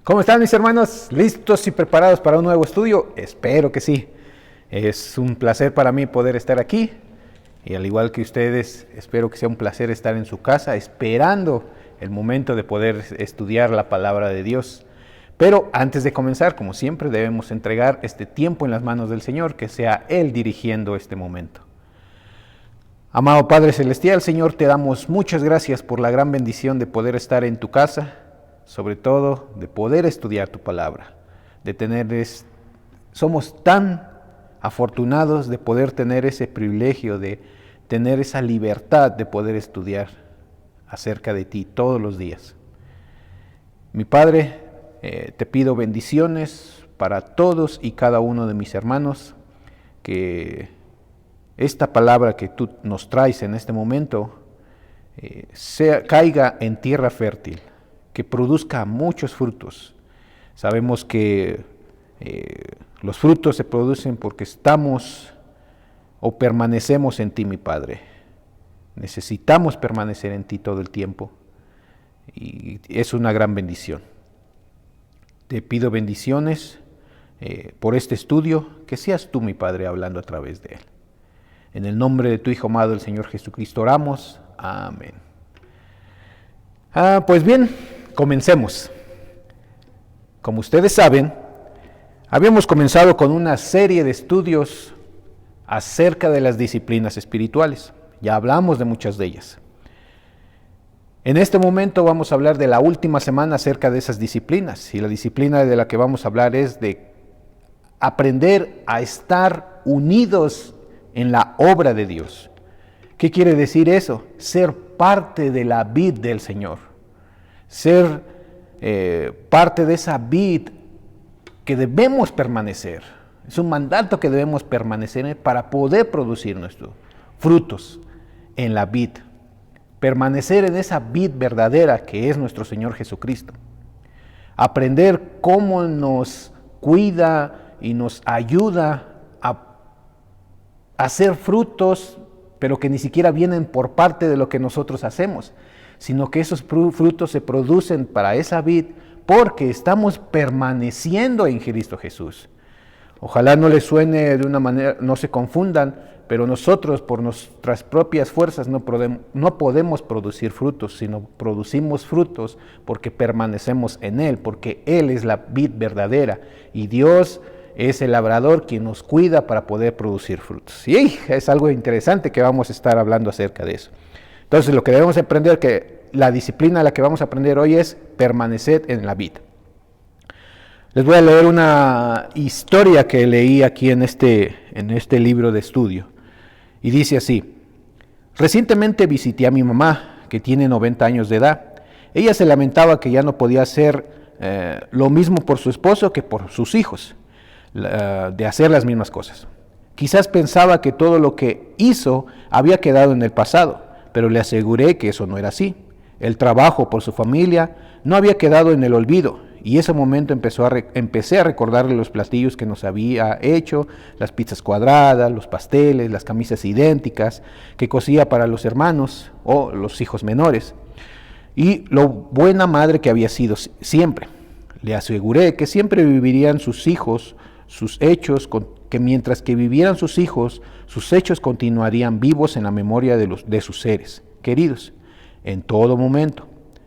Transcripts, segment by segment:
¿Cómo están mis hermanos? ¿Listos y preparados para un nuevo estudio? Espero que sí. Es un placer para mí poder estar aquí y al igual que ustedes, espero que sea un placer estar en su casa esperando el momento de poder estudiar la palabra de Dios. Pero antes de comenzar, como siempre, debemos entregar este tiempo en las manos del Señor, que sea Él dirigiendo este momento. Amado Padre Celestial, Señor, te damos muchas gracias por la gran bendición de poder estar en tu casa, sobre todo de poder estudiar tu palabra, somos tan afortunados de poder tener ese privilegio, de tener esa libertad de poder estudiar acerca de ti todos los días. Mi Padre, te pido bendiciones para todos y cada uno de mis hermanos, que esta palabra que tú nos traes en este momento caiga en tierra fértil, que produzca muchos frutos. Sabemos que los frutos se producen porque estamos o permanecemos en ti, mi Padre. Necesitamos permanecer en ti todo el tiempo y es una gran bendición. Te pido bendiciones por este estudio, que seas tú, mi Padre, hablando a través de él. En el nombre de tu Hijo amado, el Señor Jesucristo, oramos. Amén. Pues bien, comencemos. Como ustedes saben, habíamos comenzado con una serie de estudios acerca de las disciplinas espirituales. Ya hablamos de muchas de ellas. En este momento vamos a hablar de la última semana acerca de esas disciplinas. Y la disciplina de la que vamos a hablar es de aprender a estar unidos en la obra de Dios. ¿Qué quiere decir eso? Ser parte de la vid del Señor. Ser parte de esa vid que debemos permanecer. Es un mandato que debemos permanecer para poder producir nuestros frutos en la vid. Permanecer en esa vid verdadera que es nuestro Señor Jesucristo. Aprender cómo nos cuida y nos ayuda a hacer frutos, pero que ni siquiera vienen por parte de lo que nosotros hacemos, sino que esos frutos se producen para esa vid porque estamos permaneciendo en Cristo Jesús. Ojalá no les suene de una manera, no se confundan, pero nosotros por nuestras propias fuerzas no podemos producir frutos, sino producimos frutos porque permanecemos en Él, porque Él es la vid verdadera y Dios es el labrador quien nos cuida para poder producir frutos. Y es algo interesante que vamos a estar hablando acerca de eso. Entonces lo que debemos aprender, que la disciplina a la que vamos a aprender hoy es permanecer en la vid. Les voy a leer una historia que leí aquí en este libro de estudio. Y dice así: recientemente visité a mi mamá, que tiene 90 años de edad. Ella se lamentaba que ya no podía hacer lo mismo por su esposo que por sus hijos, de hacer las mismas cosas. Quizás pensaba que todo lo que hizo había quedado en el pasado, pero le aseguré que eso no era así. El trabajo por su familia no había quedado en el olvido, y ese momento empecé a recordarle los platillos que nos había hecho, las pizzas cuadradas, los pasteles, las camisas idénticas que cosía para los hermanos o los hijos menores, y lo buena madre que había sido siempre. Le aseguré que siempre vivirían sus hijos, sus hechos, que mientras que vivieran sus hijos, sus hechos continuarían vivos en la memoria de sus seres queridos. En todo momento,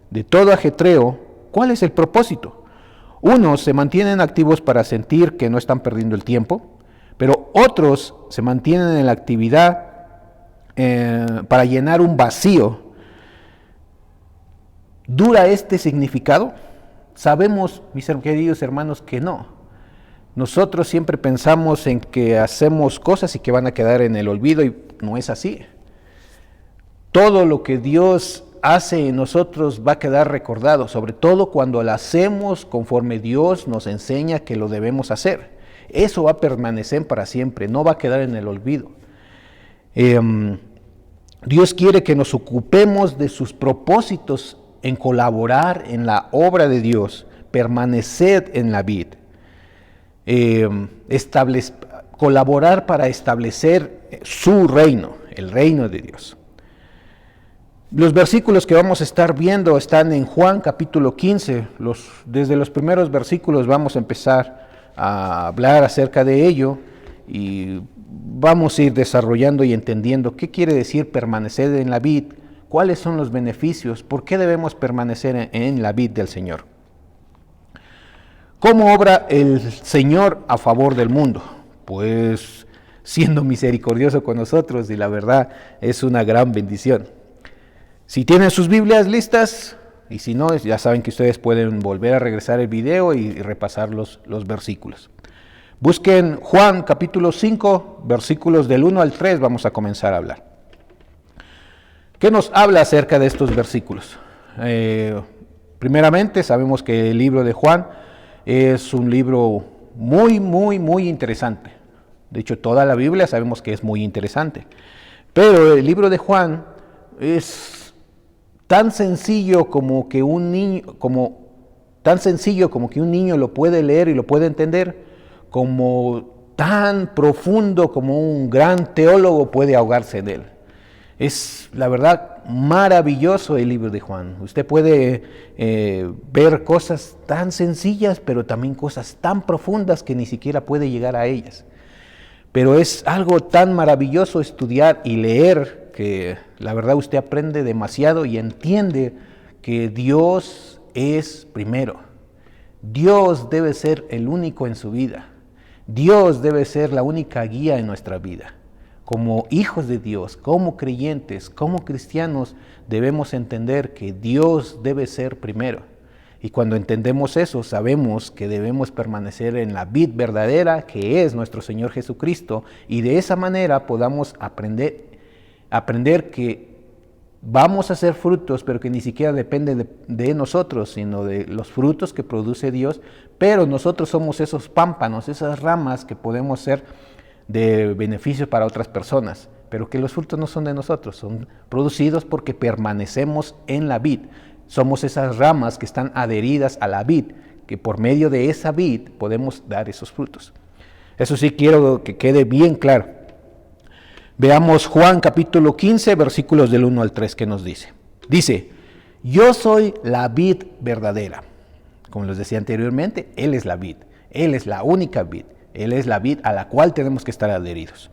de todo ajetreo, ¿cuál es el propósito? Unos se mantienen activos para sentir que no están perdiendo el tiempo, pero otros se mantienen en la actividad para llenar un vacío. ¿Dura este significado? Sabemos, mis queridos hermanos, que no. Nosotros siempre pensamos en que hacemos cosas y que van a quedar en el olvido, y no es así. Todo lo que Dios hace en nosotros va a quedar recordado, sobre todo cuando lo hacemos conforme Dios nos enseña que lo debemos hacer. Eso va a permanecer para siempre, no va a quedar en el olvido. Dios quiere que nos ocupemos de sus propósitos en colaborar en la obra de Dios, permanecer en la vid, colaborar para establecer su reino, el reino de Dios. Los versículos que vamos a estar viendo están en Juan capítulo 15. Desde los primeros versículos vamos a empezar a hablar acerca de ello y vamos a ir desarrollando y entendiendo qué quiere decir permanecer en la vid, cuáles son los beneficios, por qué debemos permanecer en la vid del Señor. ¿Cómo obra el Señor a favor del mundo? Pues siendo misericordioso con nosotros, y la verdad es una gran bendición. Si tienen sus Biblias listas, y si no, ya saben que ustedes pueden volver a regresar el video y repasar los versículos. Busquen Juan capítulo 5, versículos del 1 al 3, vamos a comenzar a hablar. ¿Qué nos habla acerca de estos versículos? Primeramente, sabemos que el libro de Juan es un libro muy interesante. De hecho, toda la Biblia sabemos que es muy interesante. Pero el libro de Juan es tan sencillo como que un niño lo puede leer y lo puede entender, como tan profundo como un gran teólogo puede ahogarse de él. Es, la verdad, maravilloso el libro de Juan. Usted puede ver cosas tan sencillas, pero también cosas tan profundas que ni siquiera puede llegar a ellas. Pero es algo tan maravilloso estudiar y leer que la verdad usted aprende demasiado y entiende que Dios es primero. Dios debe ser el único en su vida. Dios debe ser la única guía en nuestra vida. Como hijos de Dios, como creyentes, como cristianos, debemos entender que Dios debe ser primero. Y cuando entendemos eso, sabemos que debemos permanecer en la vid verdadera, que es nuestro Señor Jesucristo, y de esa manera podamos aprender que vamos a hacer frutos, pero que ni siquiera depende de nosotros, sino de los frutos que produce Dios, pero nosotros somos esos pámpanos, esas ramas que podemos ser de beneficio para otras personas, pero que los frutos no son de nosotros, son producidos porque permanecemos en la vid. Somos esas ramas que están adheridas a la vid, que por medio de esa vid podemos dar esos frutos. Eso sí quiero que quede bien claro. Veamos Juan capítulo 15, versículos del 1 al 3, que nos dice. Dice, yo soy la vid verdadera. Como les decía anteriormente, Él es la vid. Él es la única vid. Él es la vid a la cual tenemos que estar adheridos.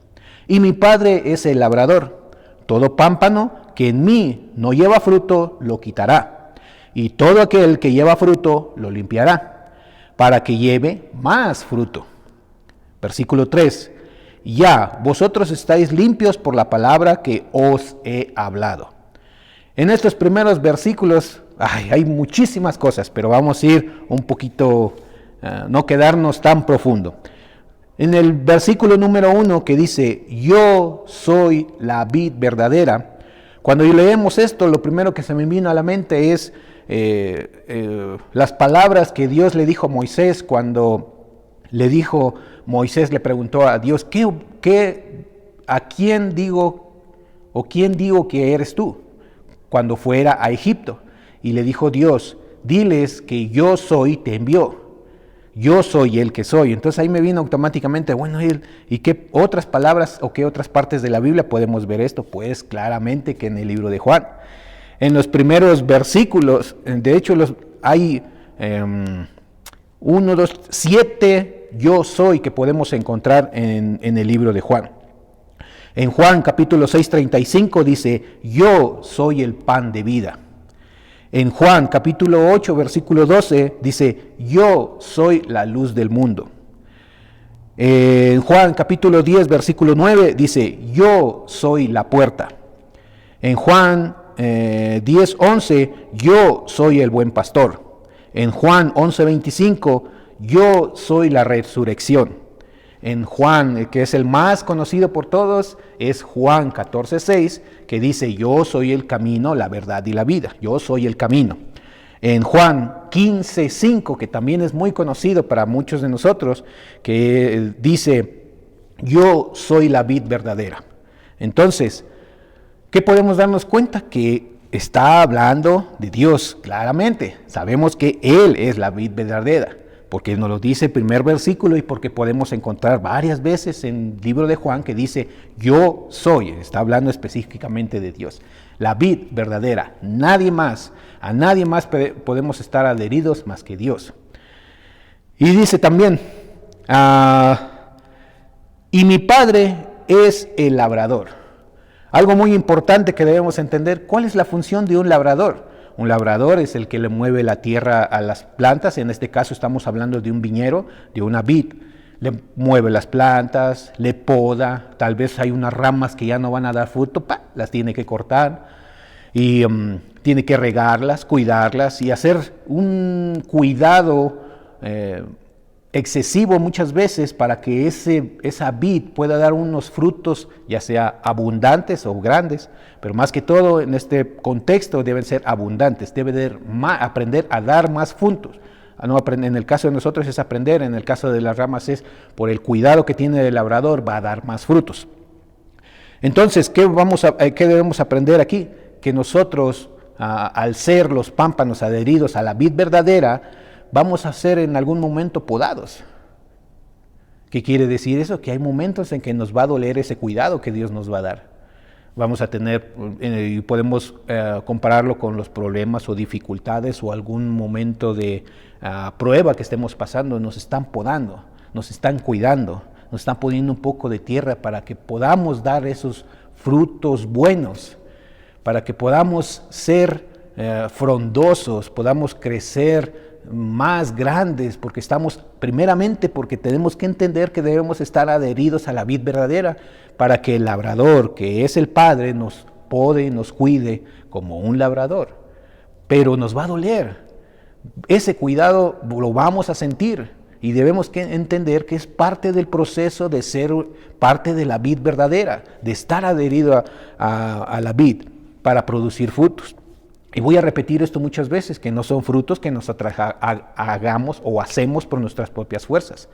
Y mi Padre es el labrador. Todo pámpano que en mí no lleva fruto, lo quitará. Y todo aquel que lleva fruto, lo limpiará, para que lleve más fruto. Versículo 3. Ya, vosotros estáis limpios por la palabra que os he hablado. En estos primeros versículos hay muchísimas cosas, pero vamos a ir un poquito, no quedarnos tan profundo. En el versículo número 1 que dice, yo soy la vid verdadera. Cuando leemos esto, lo primero que se me vino a la mente es las palabras que Dios le dijo a Moisés cuando Moisés le preguntó a Dios, ¿a quién digo o quién digo que eres tú? Cuando fuera a Egipto. Y le dijo Dios, diles que yo soy, te envió. Yo soy el que soy. Entonces ahí me vino automáticamente, bueno, ¿y qué otras palabras o qué otras partes de la Biblia podemos ver esto? Pues claramente que en el libro de Juan. En los primeros versículos, de hecho hay 7 yo soy que podemos encontrar en el libro de Juan. En Juan capítulo 6:35 dice, yo soy el pan de vida. En Juan capítulo 8 versículo 12 dice, yo soy la luz del mundo. En Juan capítulo 10 versículo 9 dice, yo soy la puerta. En Juan 10:11, yo soy el buen pastor. En Juan 11:25, yo soy la resurrección. En Juan, que es el más conocido por todos, es Juan 14:6, que dice, yo soy el camino, la verdad y la vida. Yo soy el camino. En Juan 15:5, que también es muy conocido para muchos de nosotros, que dice, yo soy la vid verdadera. Entonces, ¿qué podemos darnos cuenta? Que está hablando de Dios claramente. Sabemos que Él es la vid verdadera. Porque nos lo dice el primer versículo y porque podemos encontrar varias veces en el libro de Juan que dice, yo soy, está hablando específicamente de Dios. La vid verdadera, nadie más, a nadie más podemos estar adheridos más que Dios. Y dice también, y mi Padre es el labrador. Algo muy importante que debemos entender, ¿cuál es la función de un labrador? Un labrador es el que le mueve la tierra a las plantas, en este caso estamos hablando de un viñero, de una vid. Le mueve las plantas, le poda, tal vez hay unas ramas que ya no van a dar fruto, las tiene que cortar y tiene que regarlas, cuidarlas y hacer un cuidado excesivo muchas veces para que esa vid pueda dar unos frutos, ya sea abundantes o grandes, pero más que todo en este contexto deben ser abundantes, debe aprender a dar más frutos. No aprender, en el caso de nosotros es aprender, en el caso de las ramas es por el cuidado que tiene el labrador va a dar más frutos. Entonces, ¿qué debemos aprender aquí? Que nosotros, al ser los pámpanos adheridos a la vid verdadera, vamos a ser en algún momento podados. ¿Qué quiere decir eso? Que hay momentos en que nos va a doler ese cuidado que Dios nos va a dar. Vamos a tener, y podemos compararlo con los problemas o dificultades o algún momento de prueba que estemos pasando. Nos están podando, nos están cuidando, nos están poniendo un poco de tierra para que podamos dar esos frutos buenos, para que podamos ser frondosos, podamos crecer más grandes, porque primeramente porque tenemos que entender que debemos estar adheridos a la vid verdadera para que el labrador, que es el Padre, nos pode, nos cuide como un labrador. Pero nos va a doler. Ese cuidado lo vamos a sentir y debemos entender que es parte del proceso de ser parte de la vid verdadera, de estar adherido a la vid para producir frutos. Y voy a repetir esto muchas veces, que no son frutos que nosotros hagamos o hacemos por nuestras propias fuerzas.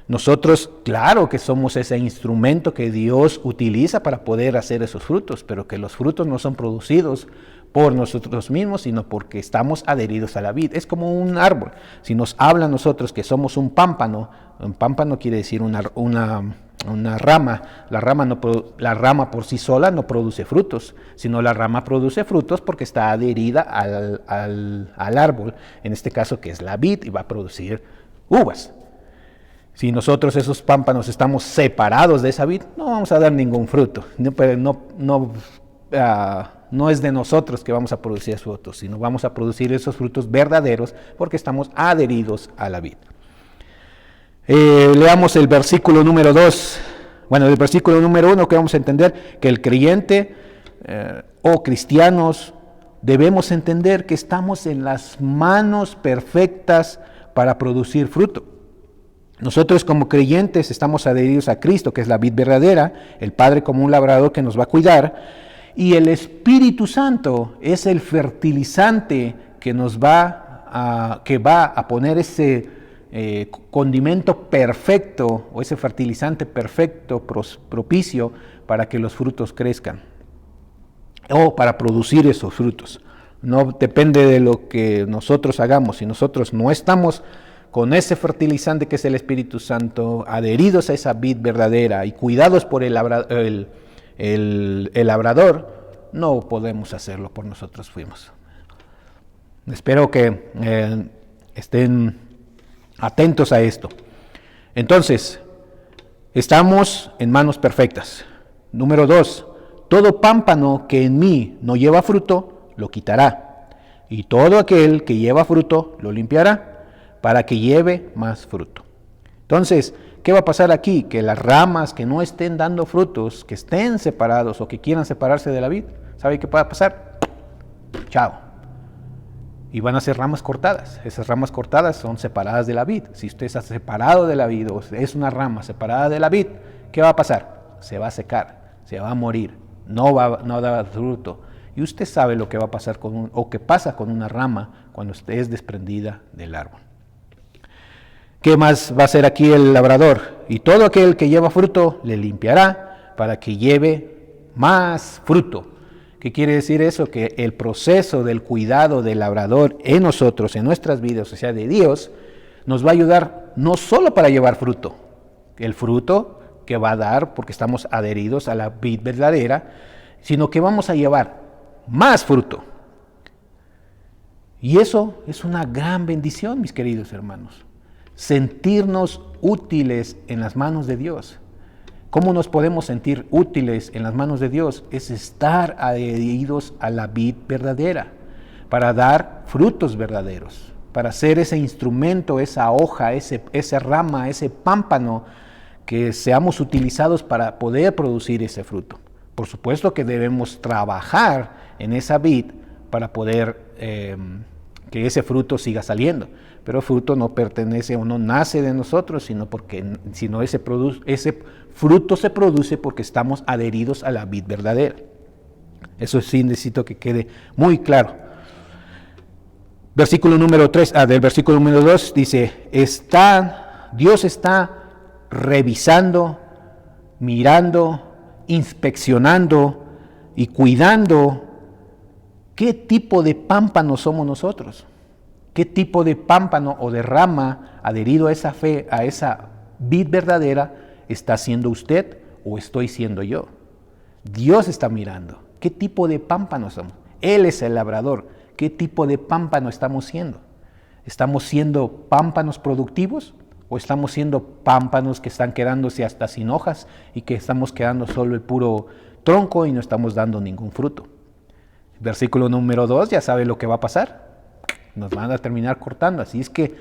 Nosotros, claro que somos ese instrumento que Dios utiliza para poder hacer esos frutos, pero que los frutos no son producidos por nosotros mismos, sino porque estamos adheridos a la vid. Es como un árbol. Si nos habla a nosotros que somos un pámpano quiere decir una rama. La rama por sí sola no produce frutos, sino la rama produce frutos porque está adherida al árbol, en este caso que es la vid, y va a producir uvas. Si nosotros esos pámpanos estamos separados de esa vid, no vamos a dar ningún fruto. No es de nosotros que vamos a producir esos frutos, sino vamos a producir esos frutos verdaderos porque estamos adheridos a la vid. Leamos el versículo número 2. Bueno, el versículo número 1 que vamos a entender que el creyente o cristianos debemos entender que estamos en las manos perfectas para producir fruto. Nosotros como creyentes estamos adheridos a Cristo, que es la vid verdadera, el Padre como un labrador que nos va a cuidar, y el Espíritu Santo es el fertilizante que va a poner ese condimento perfecto o ese fertilizante perfecto, propicio para que los frutos crezcan o para producir esos frutos. No depende de lo que nosotros hagamos. Si nosotros no estamos con ese fertilizante que es el Espíritu Santo, adheridos a esa vid verdadera y cuidados por el labrador, no podemos hacerlo por nosotros mismos. Espero que estén atentos a esto. Entonces, estamos en manos perfectas. Número 2, todo pámpano que en mí no lleva fruto, lo quitará. Y todo aquel que lleva fruto, lo limpiará, para que lleve más fruto. Entonces, ¿qué va a pasar aquí? Que las ramas que no estén dando frutos, que estén separados o que quieran separarse de la vid, ¿sabe qué va a pasar? Chao. Y van a ser ramas cortadas. Esas ramas cortadas son separadas de la vid. Si usted está separado de la vid o es una rama separada de la vid, ¿qué va a pasar? Se va a secar, se va a morir, no va a dar fruto. Y usted sabe lo que va a pasar o que pasa con una rama cuando usted es desprendida del árbol. ¿Qué más va a hacer aquí el labrador? Y todo aquel que lleva fruto le limpiará para que lleve más fruto. ¿Qué quiere decir eso? Que el proceso del cuidado del labrador en nosotros, en nuestras vidas, o sea, de Dios, nos va a ayudar no solo para llevar fruto, el fruto que va a dar porque estamos adheridos a la vid verdadera, sino que vamos a llevar más fruto. Y eso es una gran bendición, mis queridos hermanos. Sentirnos útiles en las manos de Dios. ¿Cómo nos podemos sentir útiles en las manos de Dios? Es estar adheridos a la vid verdadera, para dar frutos verdaderos, para ser ese instrumento, esa hoja, esa rama, ese pámpano, que seamos utilizados para poder producir ese fruto. Por supuesto que debemos trabajar en esa vid para poder que ese fruto siga saliendo, pero el fruto no pertenece o no nace de nosotros, sino ese fruto se produce porque estamos adheridos a la vid verdadera. Eso sí necesito que quede muy claro. Versículo número 3, del versículo número 2 dice, Dios está revisando, mirando, inspeccionando y cuidando qué tipo de pámpano somos nosotros, qué tipo de pámpano o de rama adherido a esa fe, a esa vid verdadera está siendo usted o estoy siendo yo. Dios está mirando qué tipo de pámpano somos. Él es el labrador. ¿Qué tipo de pámpano estamos siendo? ¿Estamos siendo pámpanos productivos o estamos siendo pámpanos que están quedándose hasta sin hojas y que estamos quedando solo el puro tronco y no estamos dando ningún fruto? Versículo número 2, ya sabe lo que va a pasar. Nos van a terminar cortando. Así es que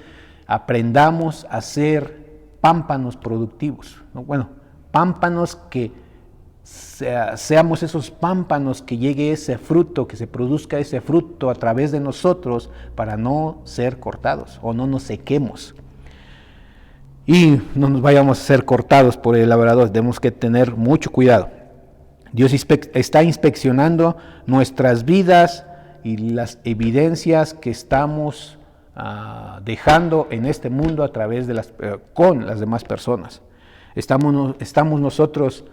aprendamos a ser pámpanos productivos, ¿no? Bueno, pámpanos que seamos esos pámpanos que llegue ese fruto, que se produzca ese fruto a través de nosotros para no ser cortados o no nos sequemos. Y no nos vayamos a ser cortados por el labrador, tenemos que tener mucho cuidado. Dios está inspeccionando nuestras vidas y las evidencias que estamos dejando en este mundo a través de con las demás personas. Estamos nosotros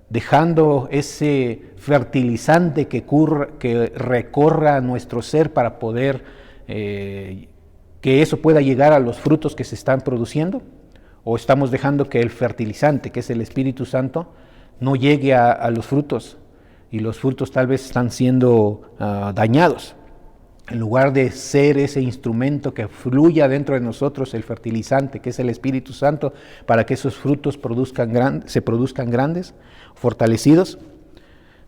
dejando ese fertilizante que recorra nuestro ser para poder que eso pueda llegar a los frutos que se están produciendo, o estamos dejando que el fertilizante, que es el Espíritu Santo, no llegue a los frutos, y los frutos tal vez están siendo dañados. En lugar de ser ese instrumento que fluya dentro de nosotros, el fertilizante, que es el Espíritu Santo, para que esos frutos se produzcan grandes, fortalecidos,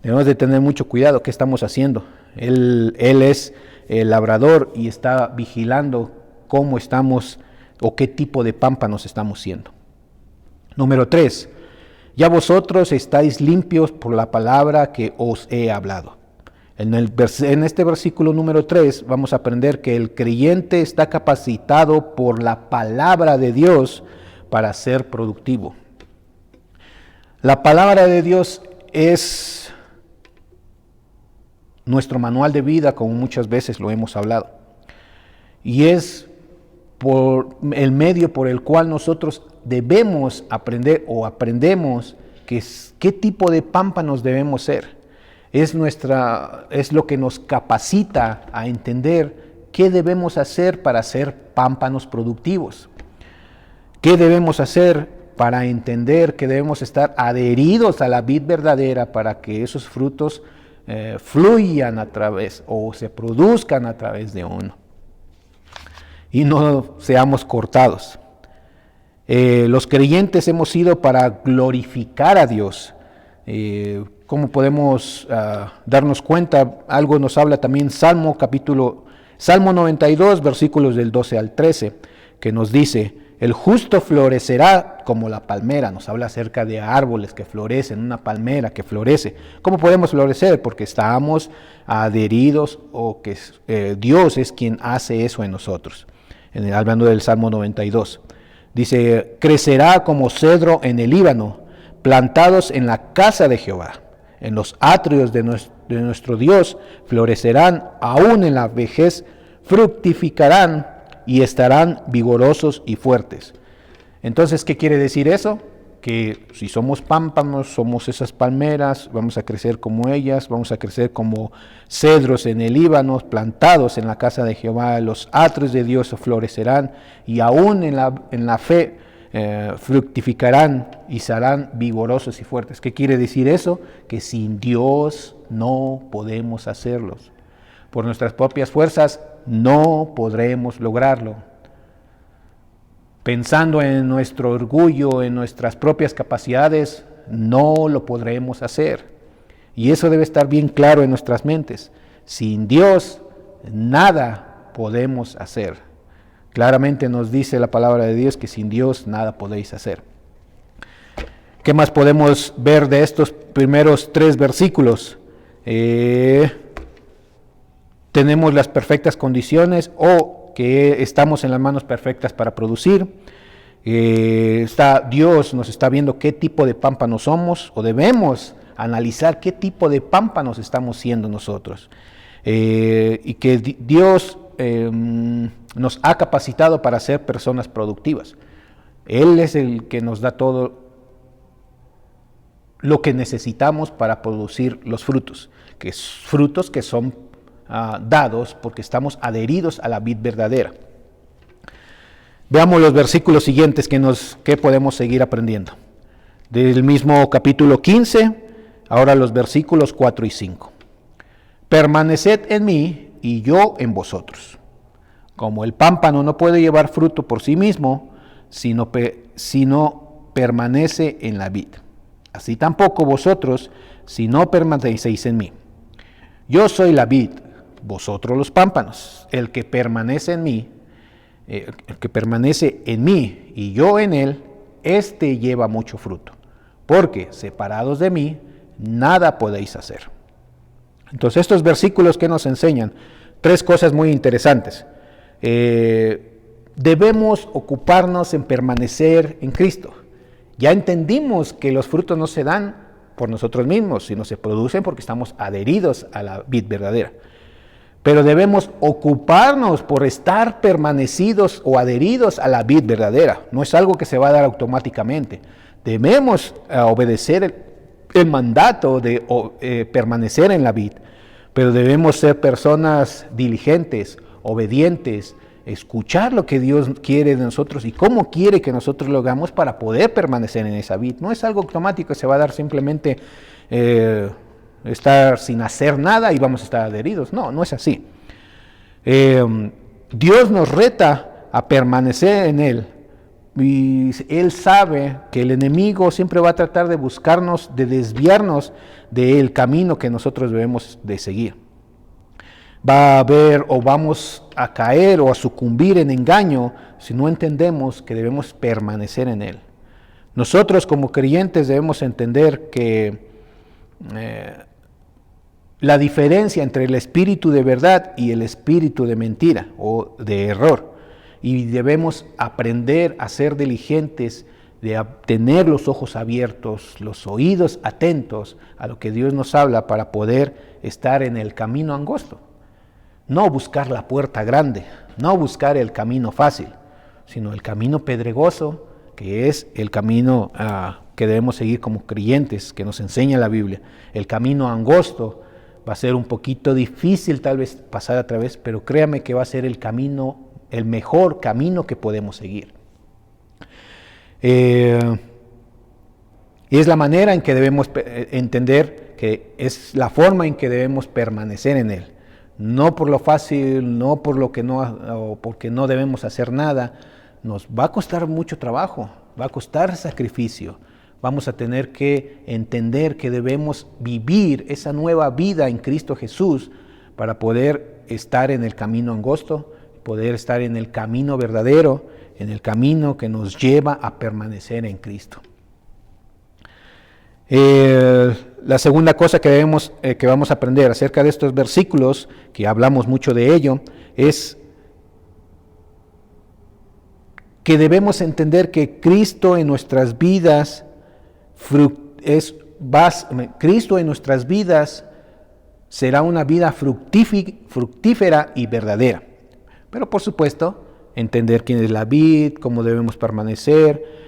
debemos de tener mucho cuidado. ¿Qué estamos haciendo? Él es el labrador y está vigilando cómo estamos o qué tipo de pámpanos estamos siendo. Número 3, ya vosotros estáis limpios por la palabra que os he hablado. En este versículo número 3 vamos a aprender que el creyente está capacitado por la palabra de Dios para ser productivo. La palabra de Dios es nuestro manual de vida, como muchas veces lo hemos hablado, y es por el medio por el cual nosotros debemos aprender o aprendemos qué tipo de pámpanos debemos ser. Es lo que nos capacita a entender qué debemos hacer para ser pámpanos productivos. ¿Qué debemos hacer para entender que debemos estar adheridos a la vid verdadera para que esos frutos fluyan a través o se produzcan a través de uno y no seamos cortados? Los creyentes hemos sido para glorificar a Dios. ¿Cómo podemos darnos cuenta? Algo nos habla también Salmo 92, versículos del 12 al 13, que nos dice: el justo florecerá como la palmera. Nos habla acerca de árboles que florecen, una palmera que florece. ¿Cómo podemos florecer? Porque estamos adheridos o que Dios es quien hace eso en nosotros. Hablando del Salmo 92. Dice: crecerá como cedro en el Líbano, plantados en la casa de Jehová. En los atrios de nuestro Dios florecerán, aún en la vejez fructificarán y estarán vigorosos y fuertes. Entonces, ¿qué quiere decir eso? que si somos pámpanos, somos esas palmeras, vamos a crecer como ellas, vamos a crecer como cedros en el Líbano, plantados en la casa de Jehová, los atrios de Dios florecerán y aún en la fe fructificarán y serán vigorosos y fuertes. ¿Qué quiere decir eso? Que sin Dios no podemos hacerlos. Por nuestras propias fuerzas no podremos lograrlo. Pensando en nuestro orgullo, en nuestras propias capacidades, no lo podremos hacer. Y eso debe estar bien claro en nuestras mentes. Sin Dios, nada podemos hacer. Claramente nos dice la palabra de Dios que sin Dios nada podéis hacer. ¿Qué más podemos ver de estos primeros 3 versículos? Tenemos las perfectas condiciones o que estamos en las manos perfectas para producir. Dios nos está viendo qué tipo de pámpanos somos o debemos analizar qué tipo de pámpanos estamos siendo nosotros. Y que Dios nos ha capacitado para ser personas productivas. Él es el que nos da todo lo que necesitamos para producir los frutos, frutos que son dados porque estamos adheridos a la vid verdadera. Veamos los versículos siguientes que podemos seguir aprendiendo. Del mismo capítulo 15, ahora los versículos 4 y 5. Permaneced en mí y yo en vosotros. Como el pámpano no puede llevar fruto por sí mismo, sino permanece en la vid. Así tampoco vosotros, si no permanecéis en mí. Yo soy la vid, vosotros los pámpanos. El que permanece en mí y yo en él, éste lleva mucho fruto. Porque separados de mí, nada podéis hacer. Entonces estos versículos que nos enseñan 3 cosas muy interesantes. Debemos ocuparnos en permanecer en Cristo. Ya entendimos que los frutos no se dan por nosotros mismos, sino se producen porque estamos adheridos a la vid verdadera. Pero debemos ocuparnos por estar permanecidos o adheridos a la vid verdadera. No es algo que se va a dar automáticamente. Debemos obedecer el mandato de permanecer en la vid, pero debemos ser personas diligentes, obedientes, escuchar lo que Dios quiere de nosotros y cómo quiere que nosotros lo hagamos para poder permanecer en esa vid. No es algo automático que se va a dar simplemente estar sin hacer nada y vamos a estar adheridos. No, no es así. Dios nos reta a permanecer en Él y Él sabe que el enemigo siempre va a tratar de buscarnos, de desviarnos del camino que nosotros debemos de seguir. Va a haber o vamos a caer o a sucumbir en engaño si no entendemos que debemos permanecer en Él. Nosotros como creyentes debemos entender que la diferencia entre el espíritu de verdad y el espíritu de mentira o de error. Y debemos aprender a ser diligentes, de tener los ojos abiertos, los oídos atentos a lo que Dios nos habla para poder estar en el camino angosto. No buscar la puerta grande, no buscar el camino fácil, sino el camino pedregoso, que es el camino que debemos seguir como creyentes, que nos enseña la Biblia. El camino angosto va a ser un poquito difícil tal vez pasar a través, pero créame que va a ser el mejor camino que podemos seguir. Y es la manera en que debemos entender que es la forma en que debemos permanecer en Él. No por lo fácil, no por lo que no, o porque no debemos hacer nada. Nos va a costar mucho trabajo, va a costar sacrificio. Vamos a tener que entender que debemos vivir esa nueva vida en Cristo Jesús para poder estar en el camino angosto, poder estar en el camino verdadero, en el camino que nos lleva a permanecer en Cristo. La segunda cosa que vamos a aprender acerca de estos versículos, que hablamos mucho de ello, es que debemos entender que Cristo en nuestras vidas será una vida fructífera y verdadera. Pero por supuesto, entender quién es la vid, cómo debemos permanecer,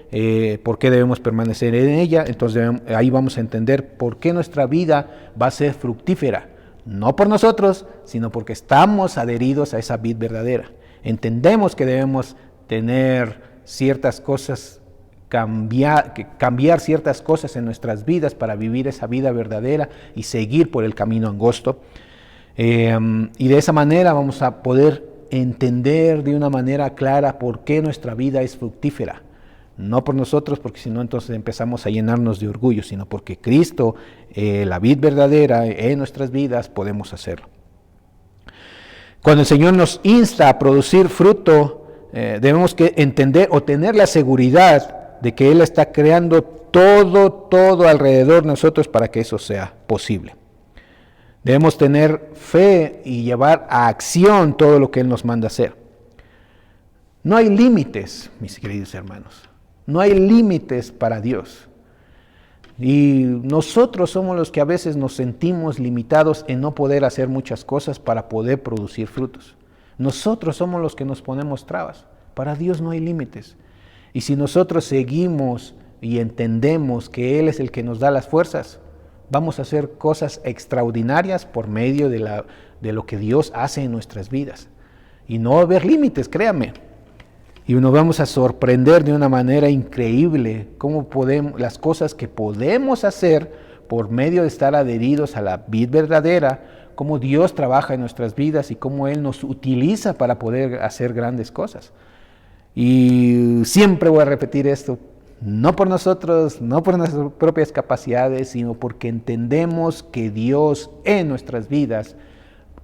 por qué debemos permanecer en ella. Entonces ahí vamos a entender por qué nuestra vida va a ser fructífera, no por nosotros, sino porque estamos adheridos a esa vid verdadera. Entendemos que debemos tener ciertas cosas, cambiar ciertas cosas en nuestras vidas para vivir esa vida verdadera y seguir por el camino angosto. Y de esa manera vamos a poder entender de una manera clara por qué nuestra vida es fructífera. No por nosotros, porque si no entonces empezamos a llenarnos de orgullo, sino porque Cristo, la vid verdadera en nuestras vidas, podemos hacerlo. Cuando el Señor nos insta a producir fruto, debemos que entender o tener la seguridad de que Él está creando todo alrededor de nosotros para que eso sea posible. Debemos tener fe y llevar a acción todo lo que Él nos manda hacer. No hay límites, mis queridos hermanos. No hay límites para Dios. Y nosotros somos los que a veces nos sentimos limitados en no poder hacer muchas cosas para poder producir frutos. Nosotros somos los que nos ponemos trabas. Para Dios no hay límites. Y si nosotros seguimos y entendemos que Él es el que nos da las fuerzas, vamos a hacer cosas extraordinarias por medio de lo que Dios hace en nuestras vidas. Y no va a haber límites, créame. Y nos vamos a sorprender de una manera increíble cómo las cosas que podemos hacer por medio de estar adheridos a la vid verdadera, cómo Dios trabaja en nuestras vidas y cómo Él nos utiliza para poder hacer grandes cosas. Y siempre voy a repetir esto, no por nosotros, no por nuestras propias capacidades, sino porque entendemos que Dios en nuestras vidas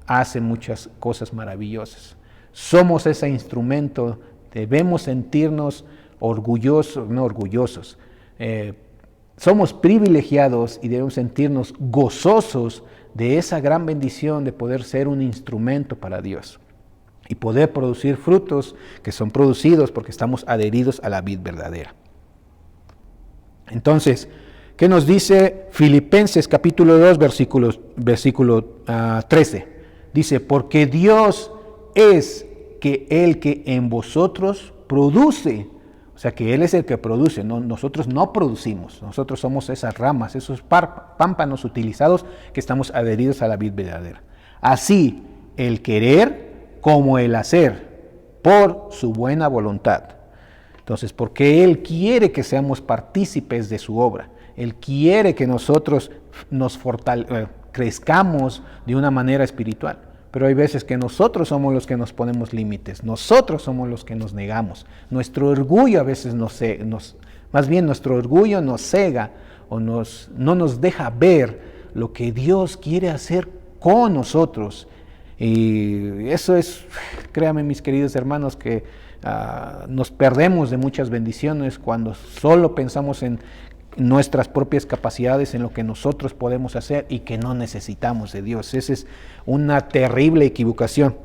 hace muchas cosas maravillosas. Somos ese instrumento. Debemos sentirnos orgullosos. Somos privilegiados y debemos sentirnos gozosos de esa gran bendición de poder ser un instrumento para Dios y poder producir frutos que son producidos porque estamos adheridos a la vid verdadera. Entonces, ¿qué nos dice Filipenses capítulo 2, versículo 13? Dice, porque Dios es que el que en vosotros produce, o sea que Él es el que produce, nosotros no producimos, nosotros somos esas ramas, esos pámpanos utilizados que estamos adheridos a la vid verdadera. Así, el querer como el hacer, por su buena voluntad. Entonces, porque Él quiere que seamos partícipes de su obra, Él quiere que nosotros crezcamos de una manera espiritual. Pero hay veces que nosotros somos los que nos ponemos límites, nosotros somos los que nos negamos. Nuestro orgullo a veces nuestro orgullo nos cega o no nos deja ver lo que Dios quiere hacer con nosotros. Y eso es, créanme mis queridos hermanos, que nos perdemos de muchas bendiciones cuando solo pensamos en nuestras propias capacidades, en lo que nosotros podemos hacer y que no necesitamos de Dios. Esa es una terrible equivocación.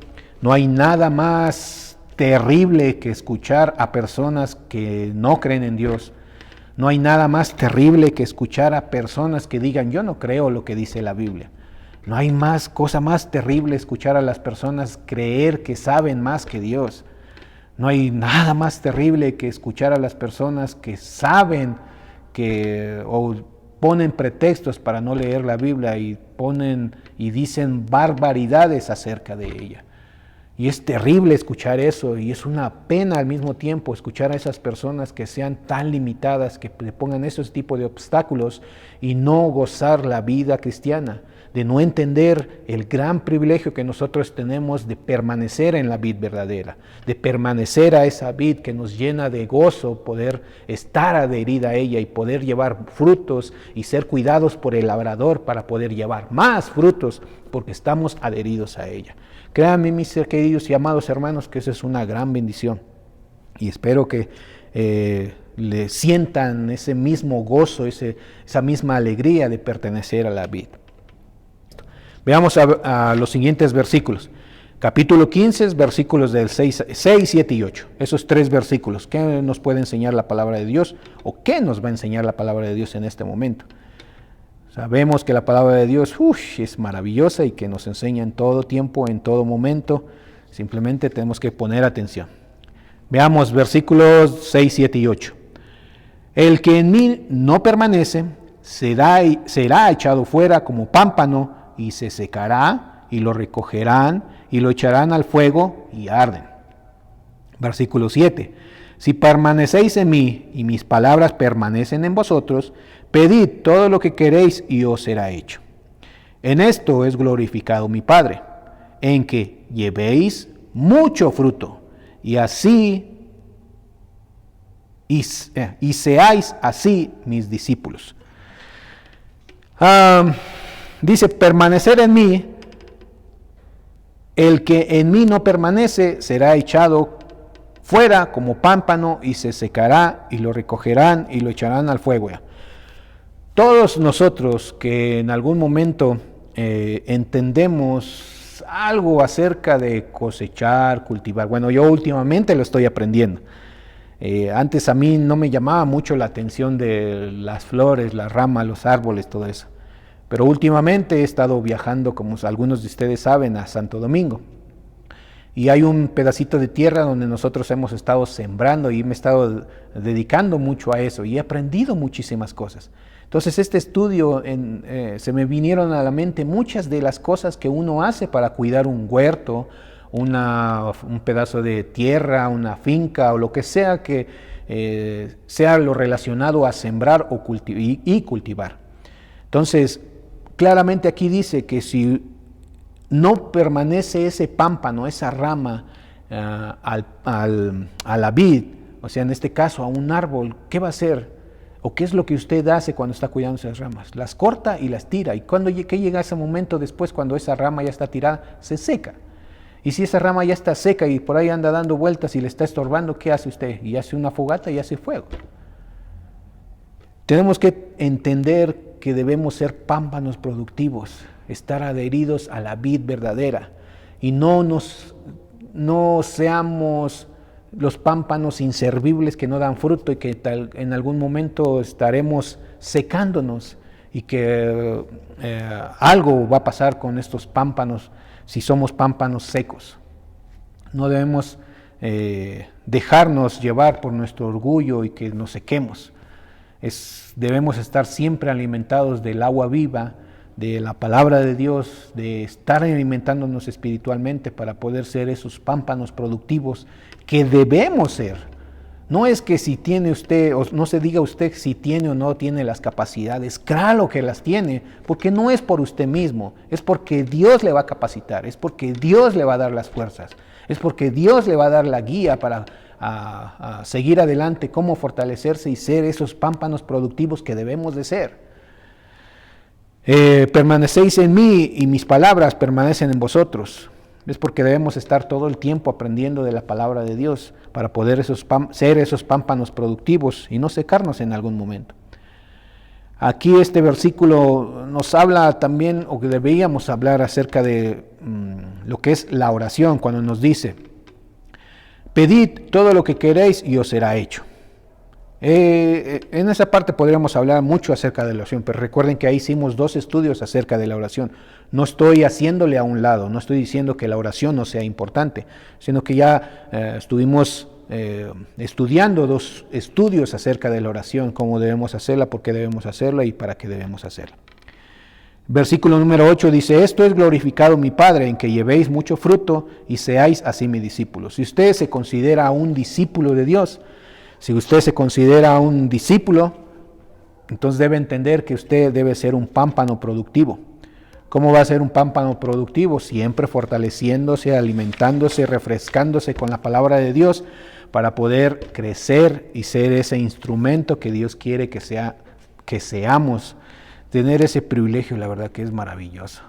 No hay nada más terrible que escuchar a personas que no creen en Dios. No hay nada más terrible que escuchar a personas que digan, yo no creo lo que dice la Biblia. No hay cosa más terrible escuchar a las personas creer que saben más que Dios. No hay nada más terrible que escuchar a las personas que saben o ponen pretextos para no leer la Biblia y dicen barbaridades acerca de ella. Y es terrible escuchar eso y es una pena al mismo tiempo escuchar a esas personas que sean tan limitadas, que le pongan esos tipos de obstáculos y no gozar la vida cristiana, de no entender el gran privilegio que nosotros tenemos de permanecer en la vid verdadera, de permanecer a esa vid que nos llena de gozo, poder estar adherida a ella y poder llevar frutos y ser cuidados por el labrador para poder llevar más frutos porque estamos adheridos a ella. Créanme, mis queridos y amados hermanos, que esa es una gran bendición y espero que le sientan ese mismo gozo, esa misma alegría de pertenecer a la vid. Veamos a los siguientes versículos. Capítulo 15, versículos del 6, 7 y 8. Esos 3 versículos. ¿Qué nos puede enseñar la palabra de Dios? ¿O qué nos va a enseñar la palabra de Dios en este momento? Sabemos que la palabra de Dios es maravillosa y que nos enseña en todo tiempo, en todo momento. Simplemente tenemos que poner atención. Veamos versículos 6, 7 y 8. El que en mí no permanece será echado fuera como pámpano y se secará, y lo recogerán y lo echarán al fuego y arden. Versículo 7. Si permanecéis en mí y mis palabras permanecen en vosotros, pedid todo lo que queréis y os será hecho. En esto es glorificado mi Padre, en que llevéis mucho fruto y seáis así mis discípulos. Dice, permanecer en mí, el que en mí no permanece será echado fuera como pámpano y se secará, y lo recogerán y lo echarán al fuego. Todos nosotros que en algún momento entendemos algo acerca de cosechar, cultivar, bueno, yo últimamente lo estoy aprendiendo. Antes a mí no me llamaba mucho la atención de las flores, las ramas, los árboles, todo eso. Pero últimamente he estado viajando, como algunos de ustedes saben, a Santo Domingo. Y hay un pedacito de tierra donde nosotros hemos estado sembrando y me he estado dedicando mucho a eso y he aprendido muchísimas cosas. Entonces este estudio, se me vinieron a la mente muchas de las cosas que uno hace para cuidar un huerto, un pedazo de tierra, una finca o lo que sea que sea lo relacionado a sembrar o cultivar. Entonces, claramente aquí dice que si no permanece ese pámpano, esa rama a la vid, o sea, en este caso a un árbol, ¿qué va a hacer? ¿O qué es lo que usted hace cuando está cuidando esas ramas? Las corta y las tira. ¿Y qué llega ese momento después cuando esa rama ya está tirada? Se seca. Y si esa rama ya está seca y por ahí anda dando vueltas y le está estorbando, ¿qué hace usted? Y hace una fogata y hace fuego. Tenemos que entender que debemos ser pámpanos productivos, estar adheridos a la vid verdadera y no seamos los pámpanos inservibles que no dan fruto y que en algún momento estaremos secándonos y que algo va a pasar con estos pámpanos si somos pámpanos secos. No debemos dejarnos llevar por nuestro orgullo y que nos sequemos. Debemos estar siempre alimentados del agua viva, de la palabra de Dios, de estar alimentándonos espiritualmente para poder ser esos pámpanos productivos que debemos ser. No es que si tiene usted, o no se diga usted si tiene o no tiene las capacidades, claro que las tiene, porque no es por usted mismo, es porque Dios le va a capacitar, es porque Dios le va a dar las fuerzas, es porque Dios le va a dar la guía para a seguir adelante, cómo fortalecerse y ser esos pámpanos productivos que debemos de ser. Permanecéis en mí y mis palabras permanecen en vosotros. Es porque debemos estar todo el tiempo aprendiendo de la palabra de Dios para poder ser esos pámpanos productivos y no secarnos en algún momento. Aquí este versículo nos habla también, o que deberíamos hablar acerca de lo que es la oración, cuando nos dice: pedid todo lo que queréis y os será hecho. En esa parte podríamos hablar mucho acerca de la oración, pero recuerden que ahí hicimos 2 estudios acerca de la oración. No estoy haciéndole a un lado, no estoy diciendo que la oración no sea importante, sino que ya estuvimos estudiando 2 estudios acerca de la oración, cómo debemos hacerla, por qué debemos hacerla y para qué debemos hacerla. Versículo número 8 dice: esto es glorificado mi Padre, en que llevéis mucho fruto y seáis así mis discípulos. Si usted se considera un discípulo de Dios, si usted se considera un discípulo, entonces debe entender que usted debe ser un pámpano productivo. ¿Cómo va a ser un pámpano productivo? Siempre fortaleciéndose, alimentándose, refrescándose con la palabra de Dios para poder crecer y ser ese instrumento que Dios quiere que seamos. Tener ese privilegio, la verdad que es maravilloso.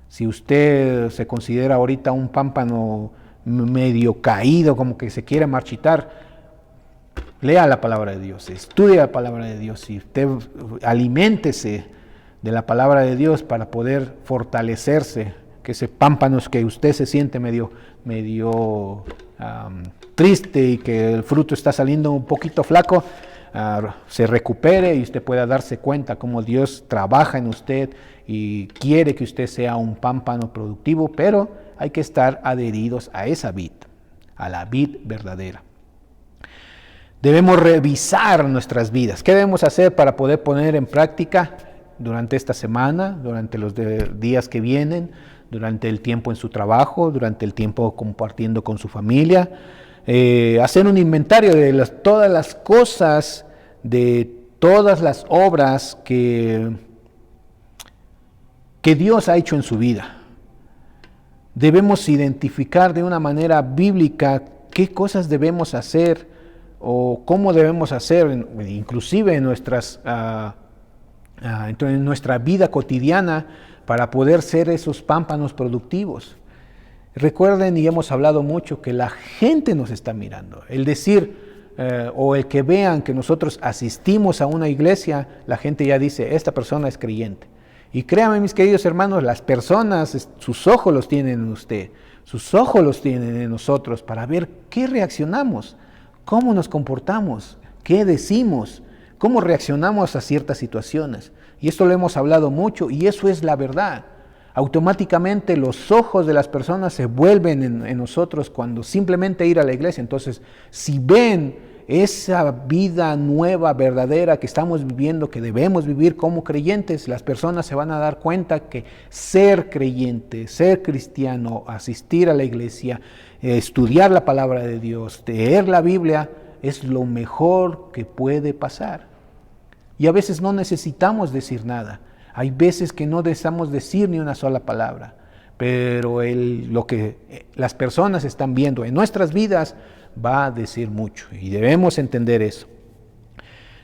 Si usted se considera ahorita un pámpano medio caído, como que se quiere marchitar, lea la palabra de Dios, estudie la palabra de Dios y usted aliméntese de la palabra de Dios para poder fortalecerse, que ese pámpano que usted se siente medio triste y que el fruto está saliendo un poquito flaco, se recupere y usted pueda darse cuenta cómo Dios trabaja en usted y quiere que usted sea un pámpano productivo, pero hay que estar adheridos a esa vid, a la vid verdadera. debemos revisar nuestras vidas. ¿Qué debemos hacer para poder poner en práctica durante esta semana, durante los días que vienen, durante el tiempo en su trabajo, durante el tiempo compartiendo con su familia? Hacer un inventario de todas las cosas, de todas las obras que Dios ha hecho en su vida. Debemos identificar de una manera bíblica qué cosas debemos hacer o cómo debemos hacer, inclusive en nuestra vida cotidiana, para poder ser esos pámpanos productivos. Recuerden, y hemos hablado mucho, que la gente nos está mirando. El decir o el que vean que nosotros asistimos a una iglesia, la gente ya dice, esta persona es creyente. Y créanme, mis queridos hermanos, las personas, sus ojos los tienen en usted, sus ojos los tienen en nosotros para ver qué reaccionamos, cómo nos comportamos, qué decimos, cómo reaccionamos a ciertas situaciones. Y esto lo hemos hablado mucho y eso es la verdad. Automáticamente los ojos de las personas se vuelven en nosotros cuando simplemente ir a la iglesia. Entonces, si ven esa vida nueva, verdadera que estamos viviendo, que debemos vivir como creyentes, las personas se van a dar cuenta que ser creyente, ser cristiano, asistir a la iglesia, estudiar la palabra de Dios, leer la Biblia, es lo mejor que puede pasar. Y a veces no necesitamos decir nada. Hay veces que no deseamos decir ni una sola palabra, pero lo que las personas están viendo en nuestras vidas va a decir mucho y debemos entender eso.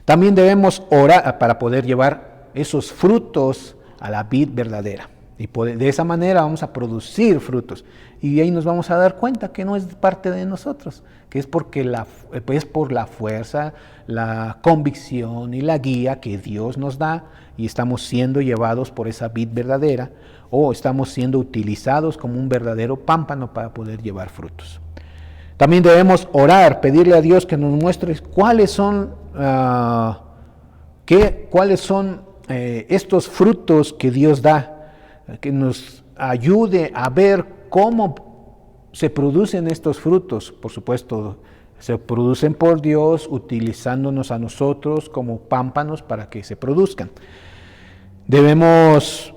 También debemos orar para poder llevar esos frutos a la vid verdadera. Y de esa manera vamos a producir frutos. Y ahí nos vamos a dar cuenta que no es parte de nosotros, que es es por la fuerza, la convicción y la guía que Dios nos da y estamos siendo llevados por esa vid verdadera o estamos siendo utilizados como un verdadero pámpano para poder llevar frutos. También debemos orar, pedirle a Dios que nos muestre cuáles son estos frutos que Dios da, que nos ayude a ver cómo se producen estos frutos. Por supuesto, se producen por Dios, utilizándonos a nosotros como pámpanos para que se produzcan. Debemos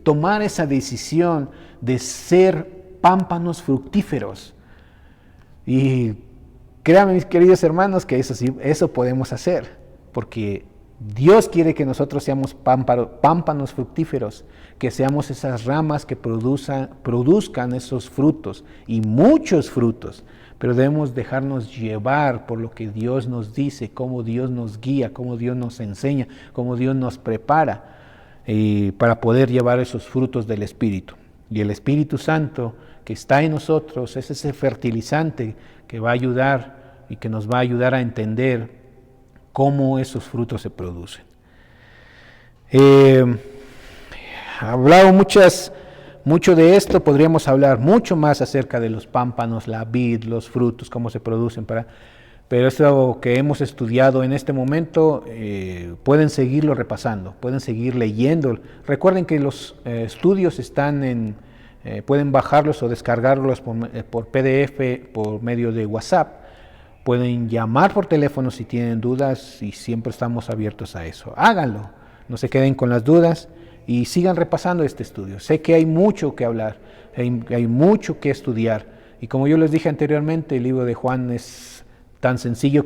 tomar esa decisión de ser pámpanos fructíferos. Y créanme, mis queridos hermanos, que eso podemos hacer, porque Dios quiere que nosotros seamos pámpanos fructíferos, que seamos esas ramas que produzcan esos frutos y muchos frutos, pero debemos dejarnos llevar por lo que Dios nos dice, cómo Dios nos guía, cómo Dios nos enseña, cómo Dios nos prepara para poder llevar esos frutos del Espíritu. Y el Espíritu Santo que está en nosotros es ese fertilizante que va a ayudar y que nos va a ayudar a entender cómo esos frutos se producen. He hablado mucho de esto, podríamos hablar mucho más acerca de los pámpanos, la vid, los frutos, cómo se producen, pero esto que hemos estudiado en este momento, pueden seguirlo repasando, pueden seguir leyendo. Recuerden que los estudios están pueden bajarlos o descargarlos por PDF por medio de WhatsApp. Pueden llamar por teléfono si tienen dudas y siempre estamos abiertos a eso. Háganlo, no se queden con las dudas y sigan repasando este estudio. Sé que hay mucho que hablar, hay mucho que estudiar. Y como yo les dije anteriormente, el libro de Juan es tan sencillo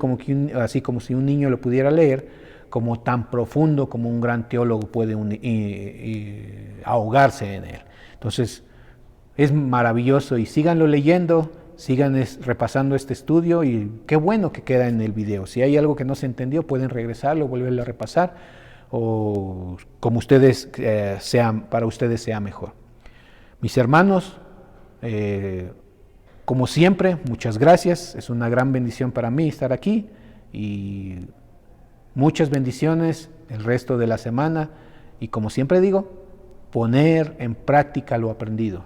así como si un niño lo pudiera leer, como tan profundo como un gran teólogo puede ahogarse en él. Entonces, es maravilloso y síganlo leyendo. Sigan repasando este estudio y qué bueno que queda en el video. Si hay algo que no se entendió, pueden regresarlo, volverlo a repasar o como para ustedes sea mejor. Mis hermanos, como siempre, muchas gracias. Es una gran bendición para mí estar aquí y muchas bendiciones el resto de la semana. Y como siempre digo, poner en práctica lo aprendido.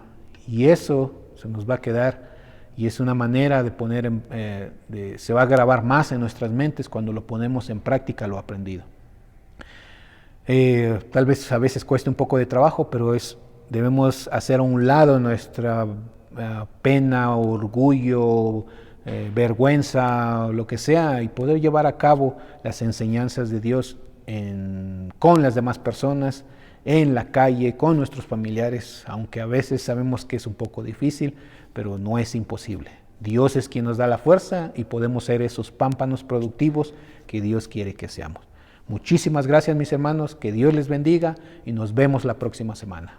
Y eso se nos va a quedar. Y es una manera de se va a grabar más en nuestras mentes cuando lo ponemos en práctica lo aprendido. Tal vez a veces cueste un poco de trabajo, pero debemos hacer a un lado pena, orgullo, vergüenza, lo que sea, y poder llevar a cabo las enseñanzas de Dios con las demás personas, en la calle, con nuestros familiares, aunque a veces sabemos que es un poco difícil, pero no es imposible. Dios es quien nos da la fuerza y podemos ser esos pámpanos productivos que Dios quiere que seamos. Muchísimas gracias, mis hermanos, que Dios les bendiga y nos vemos la próxima semana.